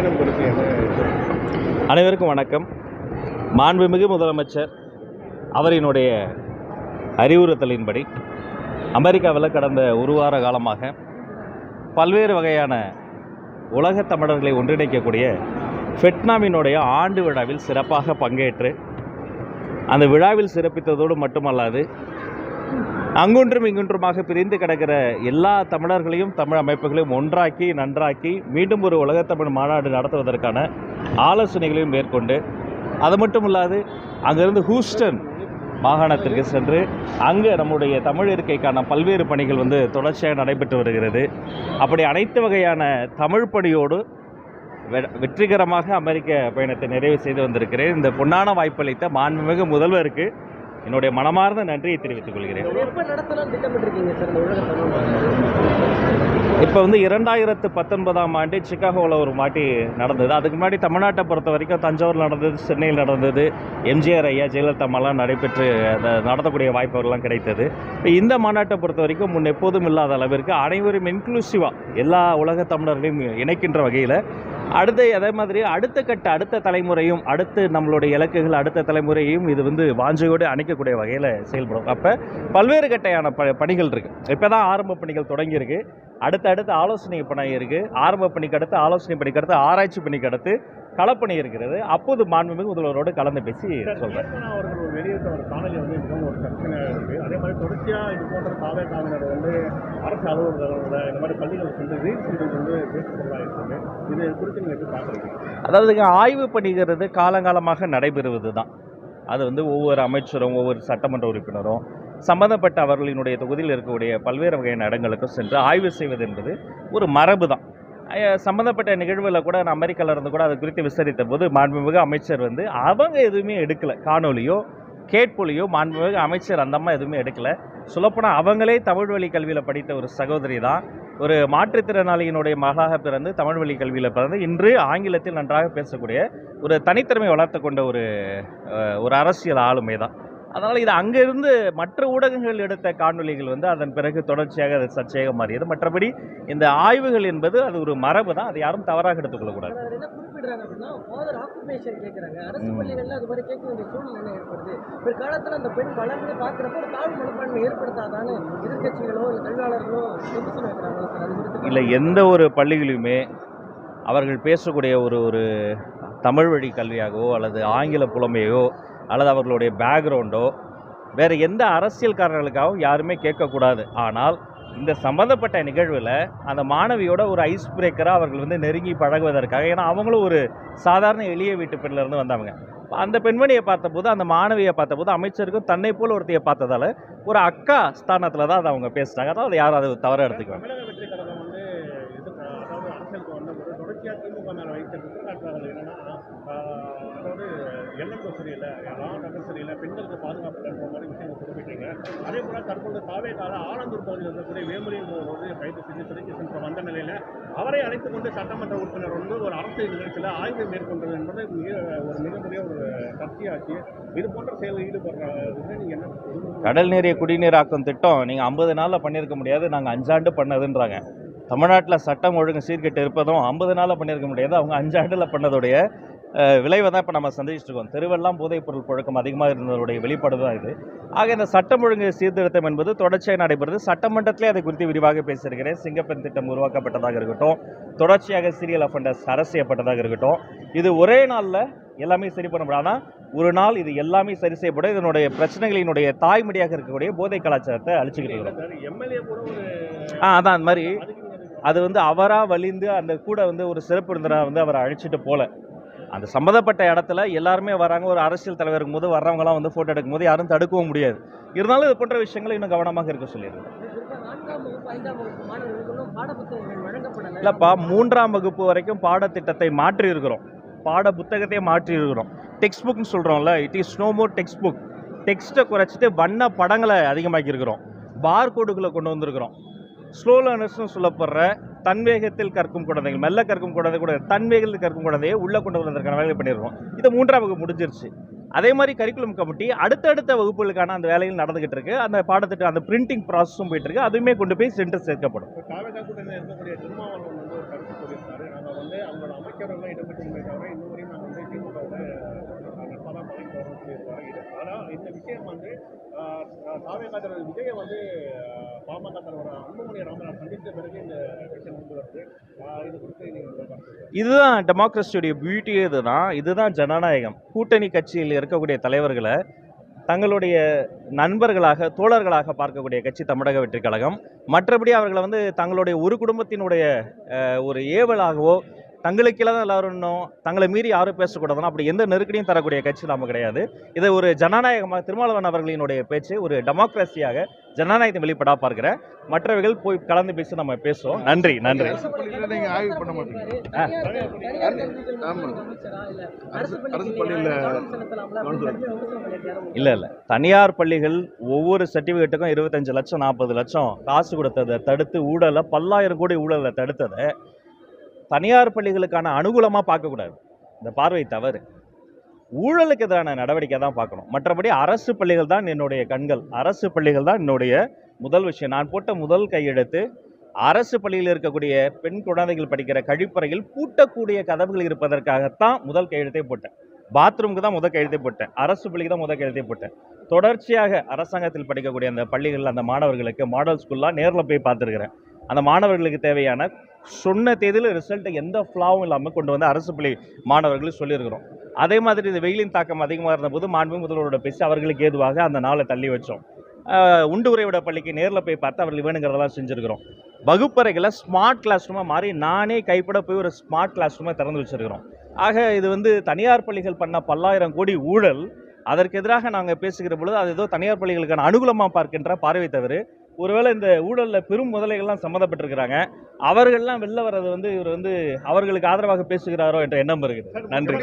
பயணம் குறித்து என்ன? அனைவருக்கும் வணக்கம். மாண்புமிகு முதலமைச்சர் அவரினுடைய அறிவுறுத்தலின்படி அமெரிக்காவில் கடந்த ஒரு வார காலமாக பல்வேறு வகையான உலகத் தமிழர்களை ஒன்றிணைக்கக்கூடிய ஃபெட்னாவினுடைய ஆண்டு விழாவில் சிறப்பாக பங்கேற்று அந்த விழாவில் சிறப்பித்ததோடு மட்டுமல்லாது அங்கொன்றும் இங்கொன்றுமாக பிரிந்து கிடக்கிற எல்லா தமிழர்களையும் தமிழ் அமைப்புகளையும் ஒன்றாக்கி நன்றாக்கி மீண்டும் ஒரு உலகத்தமிழ் மாநாடு நடத்துவதற்கான ஆலோசனைகளையும் மேற்கொண்டு அது மட்டும் இல்லாது அங்கிருந்து ஹூஸ்டன் மாகாணத்திற்கு சென்று அங்கே நம்முடைய தமிழ் இருக்கைக்கான பல்வேறு பணிகள் தொடர்ச்சியாக நடைபெற்று வருகிறது. அப்படி அனைத்து வகையான தமிழ் பணியோடு வெற்றிகரமாக அமெரிக்க பயணத்தை நிறைவு செய்து வந்திருக்கிறேன். இந்த பொன்னான வாய்ப்பளித்த மாண்புமிகு முதல்வருக்கு என்னுடைய மனமார்ந்த நன்றியை தெரிவித்துக் கொள்கிறேன். இப்போ 2019ஆம் ஆண்டு சிக்காகோவில் ஒரு மாட்டி நடந்தது. அதுக்கு முன்னாடி தமிழ்நாட்டை பொறுத்த வரைக்கும் தஞ்சாவூர் நடந்தது, சென்னையில் நடந்தது, எம்ஜிஆர் ஐயா ஜெயலலிதா அம்மாலாம் நடைபெற்று நடத்தக்கூடிய வாய்ப்புகள்லாம் கிடைத்தது. இப்போ இந்த மாநாட்டை பொறுத்த வரைக்கும் முன் எப்போதும் இல்லாத அளவிற்கு அனைவரும் இன்க்ளூசிவாக எல்லா உலக தமிழர்களையும் இணைக்கின்ற வகையில் அதே மாதிரி அடுத்த தலைமுறையும் அடுத்து நம்மளுடைய இலக்குகள் அடுத்த தலைமுறையும் இது வாஞ்சையோடு அணைக்கக்கூடிய வகையில் செயல்படும். அப்போ பல்வேறு கட்டையான பணிகள் இருக்குது. இப்போ தான் ஆரம்ப பணிகள் தொடங்கியிருக்கு. அடுத்த ஆலோசனை பணி இருக்குது. ஆரம்ப பணிக்கு அடுத்து ஆலோசனை பணிக்கு அடுத்து ஆராய்ச்சி பணிக்கு அடுத்து களப்பணி இருக்கிறது. அப்போது மாண்புமிகு முதல்வரோடு கலந்து பேசி சொல்கிறேன். அவர்கள் ஒரு வெளியிட்ட ஒரு காணொலி மிகவும் ஒரு பிரச்சனையாக இருக்குது. அதே மாதிரி தொடர்ச்சியாக இது போன்ற காவல்காவினர் அரசு அலுவலர்கள் இந்த மாதிரி பள்ளிகள் சென்று ரீல்ஸ் பேசுகிறதா இருக்குது. இது குறித்து நீங்கள் எப்படி பார்க்குறீங்க? அதாவது ஆய்வு பணிகிறது காலங்காலமாக நடைபெறுவது தான். அது ஒவ்வொரு அமைச்சரும் ஒவ்வொரு சட்டமன்ற உறுப்பினரும் சம்பந்தப்பட்ட அவர்களினுடைய தொகுதியில் இருக்கக்கூடிய பல்வேறு வகையான இடங்களுக்கும் சென்று ஆய்வு செய்வது என்பது ஒரு மரபு தான். சம்மந்தப்பட்ட நிகழ்வில் கூட நான் அமெரிக்காவில் இருந்து கூட அது குறித்து விசாரித்த போது மாண்புமிகு அமைச்சர் அவங்க எதுவுமே எடுக்கலை. காணொலியோ கேட்பொலியோ மாண்புமிகு அமைச்சர் அந்த அம்மா எதுவுமே எடுக்கலை. சொல்லப்போனால் அவங்களே தமிழ் வழி கல்வியில் படித்த ஒரு சகோதரி தான். ஒரு மாற்றுத்திறனாளியினுடைய மகளாக பிறந்து தமிழ் வழி கல்வியில் பிறந்து இன்று ஆங்கிலத்தில் நன்றாக பேசக்கூடிய ஒரு தனித்திறமை வளர்த்து கொண்ட ஒரு அரசியல் ஆளுமை தான். அதனால் இது அங்கிருந்து மற்ற ஊடகங்கள் எடுத்த காணொலிகள் அதன் பிறகு தொடர்ச்சியாக அது சர்ச்சையாக மாறியது. மற்றபடி இந்த ஆய்வுகள் என்பது அது ஒரு மரபு தான். அதை யாரும் தவறாக எடுத்துக்கொள்ளக்கூடாது. இல்லை, எந்த ஒரு பள்ளிகளிலுமே அவர்கள் பேசக்கூடிய ஒரு தமிழ் வழி கல்வியாகவோ அல்லது ஆங்கில புலமையோ அல்லது அவர்களுடைய பேக்ரவுண்டோ வேறு எந்த அரசியல்காரர்களுக்காகவும் யாருமே கேட்கக்கூடாது. ஆனால் இந்த சம்பந்தப்பட்ட நிகழ்வில் அந்த மாணவியோட ஒரு ஐஸ் பிரேக்கராக அவர்கள் நெருங்கி பழகுவதற்காக, ஏன்னா அவங்களும் ஒரு சாதாரண எளிய வீட்டு பெண்ணிலேருந்து வந்தவங்க. அந்த பெண்மணியை பார்த்தபோது, அந்த மாணவியை பார்த்தபோது அமைச்சருக்கும் தன்னை போல் ஒருத்தையை பார்த்ததால் ஒரு அக்கா ஸ்தானத்தில் தான் அதை அவங்க பேசுகிறாங்க. அதாவது யாரும் அதை தவற எடுத்துக்குவாங்க. எண்ணங்கள் சரியில்லை, நகர் சரியில்லை, பெண்களுக்கு பாதுகாப்பு தருகிற மாதிரி விஷயங்கள் குறிப்பிட்டீங்க. அதே போல தற்போது காவேரிக்கால ஆலந்தூர் பகுதியில் இருக்கக்கூடிய வேமுறையின் கைது செஞ்சு சிறைக்கு சென்ற வந்த நிலையில் அவரை அழைத்துக் கொண்டு சட்டமன்ற உறுப்பினர் ஒரு அரசியல் நிகழ்ச்சியில் ஆய்வு மேற்கொண்டது என்பது மிகப்பெரிய ஒரு சர்ச்சையாச்சு. இது போன்ற செயலில் ஈடுபடுறது நீங்கள் என்ன? கடல் நீரை குடிநீராக்கும் திட்டம் நீங்கள் 50 நாளில் பண்ணியிருக்க முடியாது, நாங்கள் 5 ஆண்டு பண்ணதுன்றாங்க. தமிழ்நாட்டில் சட்டம் ஒழுங்கு சீர்கெட்டு இருப்பதும் 50 நாளில் பண்ணியிருக்க முடியாது, அவங்க 5 ஆண்டில் பண்ணதோடைய விளைவை தான் இப்போ நம்ம சந்திச்சுட்டு இருக்கோம். தெருவெல்லாம் போதைப் பொருள் புழக்கம் அதிகமாக இருந்ததோடைய வெளிப்பாடு தான் இது. ஆக இந்த சட்டம் ஒழுங்கு சீர்திருத்தம் என்பது தொடர்ச்சியாக நடைபெறுது. சட்டமன்றத்திலே அதை குறித்து விரிவாக பேசியிருக்கிறேன். சிங்கப்பெண் திட்டம் உருவாக்கப்பட்டதாக இருக்கட்டும், தொடர்ச்சியாக சீரியல் அஃபெண்டர்ஸ் அரசு செய்யப்பட்டதாக இருக்கட்டும், இது ஒரே நாளில் எல்லாமே சரி பண்ண முடியாது. ஆனால் ஒரு நாள் இது எல்லாமே சரி செய்யப்படும். இதனுடைய பிரச்சனைகளினுடைய தாய்மடியாக இருக்கக்கூடிய போதை கலாச்சாரத்தை அழிச்சுக்கிட்டு இருக்கிறோம். அதான் அந்த மாதிரி அது அவராக வலிந்து அந்த கூட ஒரு சிறப்பு விருந்தினராக அவரை அழைச்சிட்டு போல அந்த சம்மந்தப்பட்ட இடத்துல எல்லாருமே வராங்க. ஒரு அரசியல் தலைவர் இருக்கும்போது வர்றவங்களாம் ஃபோட்டோ எடுக்கும்போது யாரும் தடுக்கவும் முடியாது. இருந்தாலும் இது போன்ற விஷயங்களை இன்னும் கவனமாக இருக்க சொல்லியிருக்கேன். இல்லைப்பா, 3ஆம் வகுப்பு வரைக்கும் பாடத்திட்டத்தை மாற்றி இருக்கிறோம், பாட புத்தகத்தையே மாற்றி இருக்கிறோம். டெக்ஸ்ட் புக்னு சொல்கிறோம்ல, it is no more text book. டெக்ஸ்ட்டை குறைச்சிட்டு வண்ண படங்களை அதிகமாக்கி இருக்கிறோம். பார் கோடுகளை கொண்டு வந்திருக்கிறோம். ஸ்லோ லேர்னர்ஸ்னு சொல்லப்படுற தன்வேகத்தில் கற்கும் குழந்தைகள், மெல்ல கற்கும் குழந்தை கூட தன்வேகத்தில் கற்கும் குழந்தையை உள்ளே கொண்டு வருவதற்கான வேலை பண்ணியிருக்கோம். இது 3ஆம் வகுப்பு முடிஞ்சிருச்சு. அதே மாதிரி கரிக்குலம் கமிட்டி அடுத்தடுத்த வகுப்புகளுக்கான அந்த வேலைகள் நடந்துகிட்டு இருக்கு. அந்த பாடத்திட்டம் அந்த பிரிண்டிங் ப்ராசஸும் போயிட்டு இருக்கு. அதுவுமே கொண்டு போய் சென்டர் சேர்க்கப்படும். முக்கியவர்கள் இடம்பெற்றிருந்தே தவிர இன்னும் வரையும் நாங்கள் வந்து திமுகவில் நட்பாக தான் பழகி வரோம்னு சொல்லியிருக்காங்க. இது ஆனால் இந்த விஷயம் வந்து தாவேகா தலைவர் விஜயை வந்து பாமக தலைவர் அன்புமணி ராமதாஸ் சந்தித்த பிறகு இந்த விஷயம் கொண்டு வருது. இது குறித்து நீங்கள் இதுதான் டெமோக்ரஸியுடைய பியூட்டியே. இதுதான் ஜனநாயகம். கூட்டணி கட்சியில் இருக்கக்கூடிய தலைவர்களை தங்களுடைய நண்பர்களாக தோழர்களாக பார்க்கக்கூடிய கட்சி தமிழக வெற்றி கழகம். மற்றபடி அவர்களை வந்து தங்களுடைய ஒரு குடும்பத்தினுடைய ஒரு ஏவலாகவோ தங்களுக்கெல்லாம் தான் எல்லாரும் தங்களை மீறி யாரும் பேசக்கூடாதுன்னா அப்படி எந்த நெருக்கடியும் தரக்கூடிய கட்சி நம்ம கிடையாது. இதை ஒரு ஜனநாயகமாக திருமாவளவன் அவர்களினுடைய பேச்சு ஒரு டெமோக்ரஸியாக ஜனநாயகத்தை வெளிப்படா பார்க்கிறேன். மற்றவர்கள் போய் கலந்து பேசி நம்ம பேசுவோம். நன்றி. நீங்க ஆய்வு பண்ண மாட்டீங்க. இல்ல தனியார் பள்ளிகள் ஒவ்வொரு சர்டிபிகேட்டுக்கும் 25 லட்சம் 40 லட்சம் காசு கொடுத்ததை தடுத்து ஊழலை 10,000 கோடி ஊழலை தடுத்ததை தனியார் பள்ளிகளுக்கான அனுகூலமாக பார்க்கக்கூடாது. இந்த பார்வை தவறு. ஊழலுக்கு எதிரான நடவடிக்கை தான் பார்க்கணும். மற்றபடி அரசு பள்ளிகள் தான் என்னுடைய கண்கள். அரசு பள்ளிகள் தான் என்னுடைய முதல் விஷயம். நான் போட்ட முதல் கையெழுத்து அரசு பள்ளியில் இருக்கக்கூடிய பெண் குழந்தைகள் படிக்கிற கழிப்பறையில் பூட்டக்கூடிய கதவுகள் இருப்பதற்காகத்தான் முதல் கையெழுத்தை போட்டேன். பாத்ரூமுக்கு தான் முதல் கையெழுத்தை போட்டேன். அரசு பள்ளிக்கு தான் முதல் கையெழுத்தை போட்டேன். தொடர்ச்சியாக அரசாங்கத்தில் படிக்கக்கூடிய அந்த பள்ளிகளில் அந்த மாணவர்களுக்கு மாடல் ஸ்கூல்லாம் நேரில் போய் பார்த்துருக்கிறேன். அந்த மாணவர்களுக்கு தேவையான சொன்ன தேதியில் ரிசல்ட்டை எந்த ஃப்ளாவும் இல்லாமல் கொண்டு வந்து அரசு பள்ளி மாணவர்கள் சொல்லியிருக்கிறோம். அதே மாதிரி இந்த வெயிலின் தாக்கம் அதிகமாக இருந்தபோது மாண்பு முதல்வரோட பேசி அவர்களுக்கு ஏதுவாக அந்த நாளை தள்ளி வச்சோம். உண்டு உறைவிட பள்ளிக்கு நேரில் போய் பார்த்து அவர்கள் வேணுங்கிறதெல்லாம் செஞ்சுருக்கிறோம். வகுப்பறைகளை ஸ்மார்ட் கிளாஸ் ரூமாக மாறி நானே கைப்பட போய் ஒரு ஸ்மார்ட் கிளாஸ் ரூமாக திறந்து வச்சுருக்கிறோம். ஆக இது வந்து தனியார் பள்ளிகள் பண்ண 10,000 கோடி ஊழல். அதற்கு எதிராக நாங்கள் பேசுகிற பொழுது அது ஏதோ தனியார் பள்ளிகளுக்கான அனுகூலமாக பார்க்கின்ற பார்வை தவிர ஒருவேளை இந்த ஊழலில் பெரும் முதலைகள்லாம் சம்மந்தப்பட்டிருக்கிறாங்க. அவர்கள்லாம் வெளில வர்றது வந்து இவர் வந்து அவர்களுக்கு ஆதரவாக பேசுகிறாரோ என்ற எண்ணம் இருக்குது. நன்றி.